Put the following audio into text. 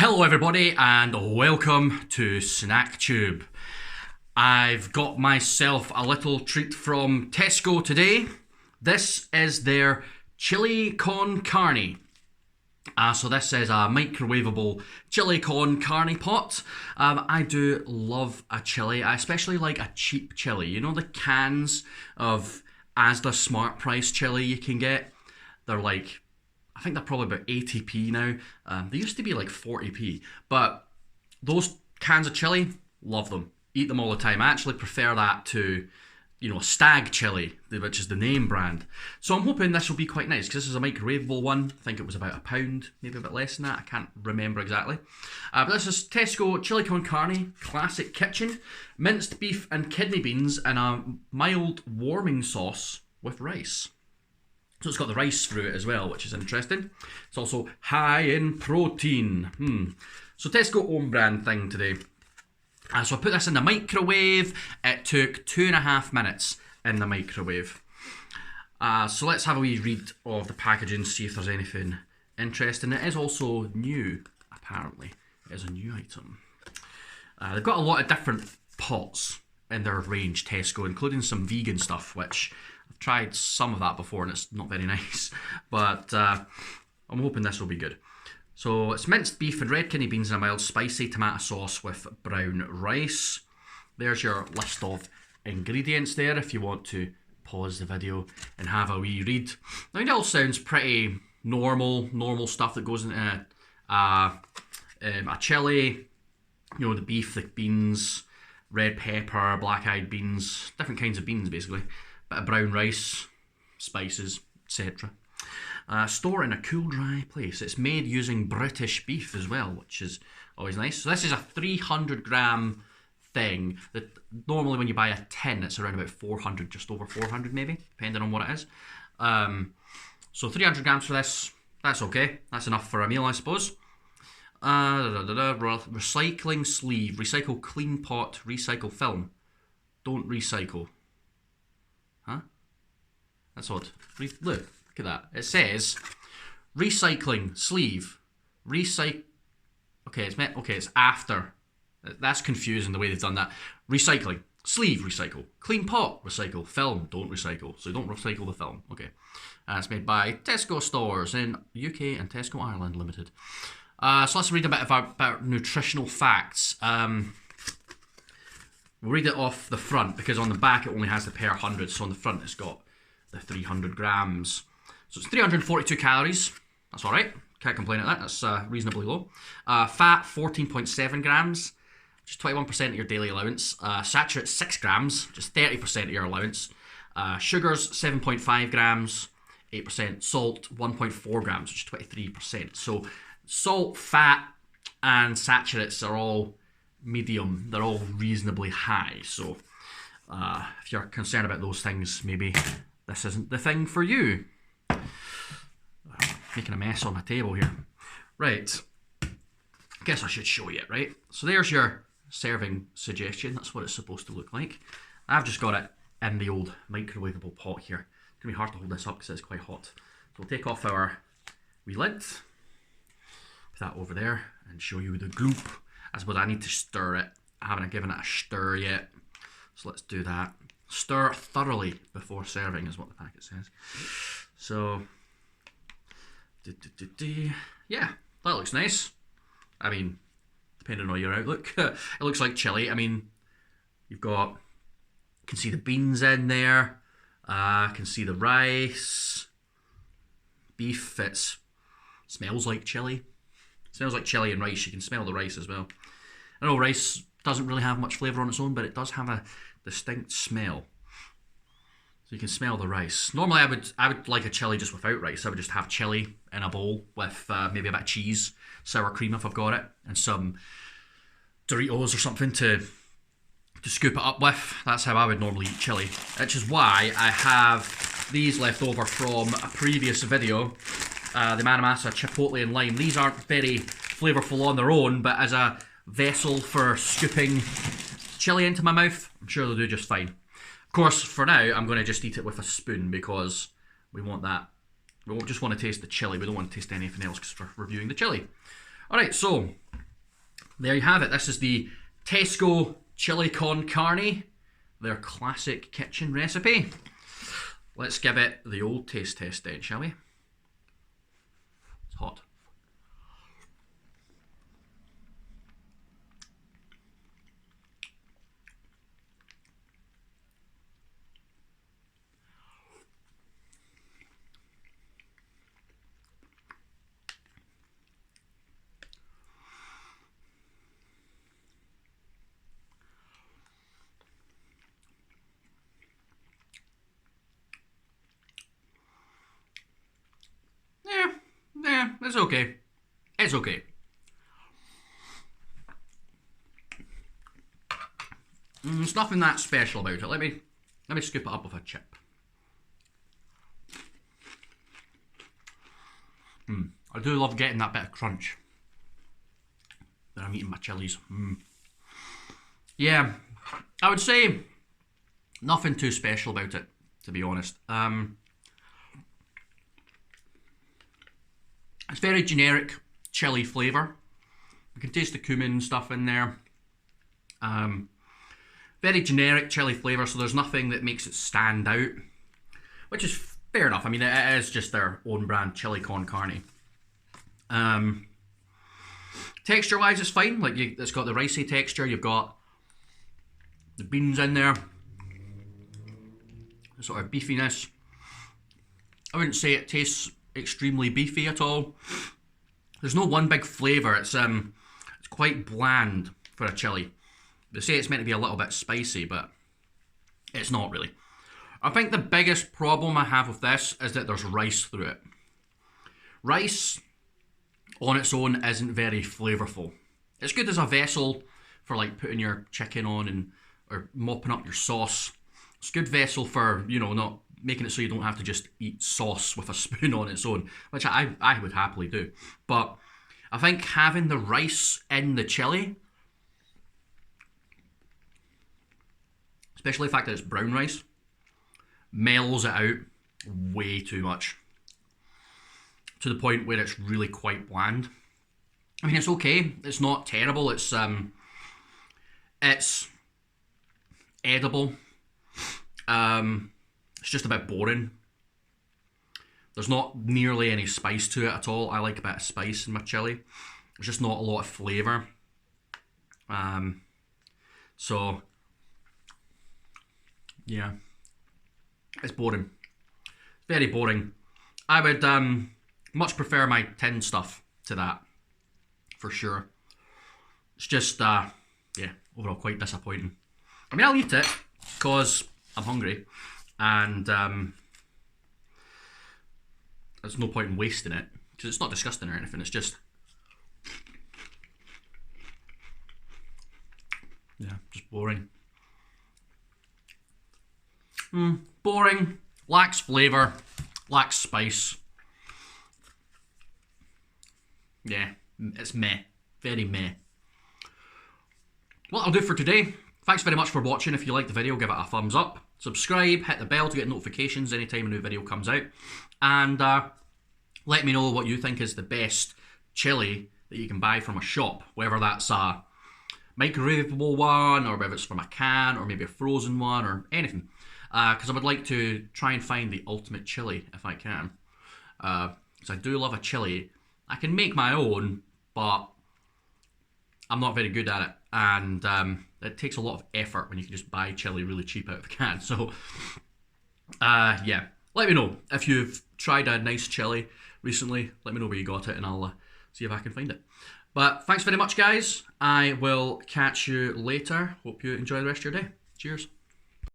Hello everybody and welcome to SnackTube. I've got myself a little treat from Tesco today. This is their Chili con Carne. So this is a microwavable chili con carne pot. I do love a chili. I especially like a cheap chili. You know the cans of Asda Smart Price chili you can get? They're like, I think they're probably about 80p now. They used to be like 40p. But those cans of chili, love them. Eat them all the time. I actually prefer that to, Stag chili, which is the name brand. So I'm hoping this will be quite nice, because this is a microwavable one. I think it was about £1, maybe a bit less than that. I can't remember exactly. But this is Tesco Chili con Carne, Classic Kitchen. Minced beef and kidney beans and a mild warming sauce with rice. So it's got the rice through it as well, which is interesting. It's also high in protein. So Tesco own brand thing today. So I put this in the microwave. It took 2.5 minutes in the microwave. So let's have a wee read of the packaging, see if there's anything interesting. It is also new, apparently. It is a new item. They've got a lot of different pots in their range, Tesco, including some vegan stuff, which I've tried some of that before and it's not very nice, but I'm hoping this will be good. So it's minced beef and red kidney beans and a mild spicy tomato sauce with brown rice. There's your list of ingredients there if you want to pause the video and have a wee read. Now it all sounds pretty normal stuff that goes into a chili. The beef, the beans, red pepper, black-eyed beans, different kinds of beans basically. Bit of brown rice, spices, etc. Store in a cool, dry place. It's made using British beef as well, which is always nice. So this is a 300 gram thing. That normally when you buy a tin, it's around about 400, just over 400 maybe, depending on what it is. So 300 grams for this, that's okay. That's enough for a meal, I suppose. Recycling sleeve. Recycle clean pot, recycle film. Don't recycle. Huh? That's odd. Look at that. It says recycling sleeve. Okay, it's after. That's confusing the way they've done that. Recycling sleeve, recycle. Clean pot, recycle. Film, don't recycle. So don't recycle the film. Okay. It's made by Tesco stores in UK and Tesco Ireland Limited. So let's read a bit about nutritional facts. We'll read it off the front because on the back it only has the per 100. So on the front it's got the 300 grams. So it's 342 calories. That's all right. Can't complain at that. That's reasonably low. Fat 14.7 grams, just 21% of your daily allowance. Saturates 6 grams, just 30% of your allowance. Sugars 7.5 grams, 8%. Salt 1.4 grams, which is 23%. So salt, fat, and saturates are all medium. They're all reasonably high. So if you're concerned about those things, maybe this isn't the thing for you. Making a mess on my table here. Right. Guess I should show you it, right? So there's your serving suggestion. That's what it's supposed to look like. I've just got it in the old microwavable pot here. It's going to be hard to hold this up because it's quite hot. So we'll take off our wee lid. Put that over there and show you the gloop. I suppose I need to stir it. I haven't given it a stir yet. So let's do that. Stir thoroughly before serving is what the packet says. So, yeah, that looks nice. I mean, depending on your outlook, it looks like chili. I mean, you can see the beans in there. Can see the rice. Beef, smells like chili. Smells like chili and rice. You can smell the rice as well. I know rice doesn't really have much flavour on its own, but it does have a distinct smell. So you can smell the rice. Normally I would like a chili just without rice. I would just have chili in a bowl with maybe a bit of cheese, sour cream if I've got it, and some Doritos or something to scoop it up with. That's how I would normally eat chili, which is why I have these left over from a previous video. The Manamasa Chipotle and Lime. These aren't very flavourful on their own, but as a vessel for scooping chili into my mouth, I'm sure they'll do just fine. Of course, for now, I'm going to just eat it with a spoon because we want that. We won't just want to taste the chili. We don't want to taste anything else because we're reviewing the chili. Alright, so there you have it. This is the Tesco chili con carne, their classic kitchen recipe. Let's give it the old taste test then, shall we? It's hot. Yeah, it's okay. It's okay. There's nothing that special about it. Let me scoop it up with a chip. I do love getting that bit of crunch when I'm eating my chilies. Yeah, I would say nothing too special about it, to be honest. It's very generic chili flavour. You can taste the cumin and stuff in there. Very generic chili flavour, so there's nothing that makes it stand out, which is fair enough. I mean, it is just their own brand chili con carne. Texture-wise, it's fine. Like, it's got the ricey texture. You've got the beans in there, the sort of beefiness. I wouldn't say it tastes extremely beefy at all. There's no one big flavour. It's quite bland for a chili. They say it's meant to be a little bit spicy, but it's not really. I think the biggest problem I have with this is that there's rice through it. Rice on its own isn't very flavourful. It's good as a vessel for like putting your chicken on or mopping up your sauce. It's a good vessel for, you know, not making it so you don't have to just eat sauce with a spoon on its own, which I would happily do. But I think having the rice in the chili, especially the fact that it's brown rice, mellows it out way too much, to the point where it's really quite bland. I mean, it's okay. It's not terrible. It's edible. It's just a bit boring. There's not nearly any spice to it at all. I like a bit of spice in my chili. There's just not a lot of flavour. So, yeah. It's boring. Very boring. I would much prefer my tin stuff to that, for sure. It's just, yeah, overall quite disappointing. I mean, I'll eat it, because I'm hungry, and there's no point in wasting it, because it's not disgusting or anything. It's just, yeah, just boring. Boring, lacks flavour, lacks spice. Yeah, it's meh, very meh. What I'll do for today, thanks very much for watching. If you liked the video, give it a thumbs up. Subscribe, hit the bell to get notifications anytime a new video comes out. And let me know what you think is the best chili that you can buy from a shop, whether that's a microwavable one, or whether it's from a can, or maybe a frozen one, or anything. Because I would like to try and find the ultimate chili, if I can. Because I do love a chili. I can make my own, but I'm not very good at it. And it takes a lot of effort when you can just buy chili really cheap out of a can. So, yeah. Let me know if you've tried a nice chili recently. Let me know where you got it, and I'll see if I can find it. But thanks very much, guys. I will catch you later. Hope you enjoy the rest of your day. Cheers.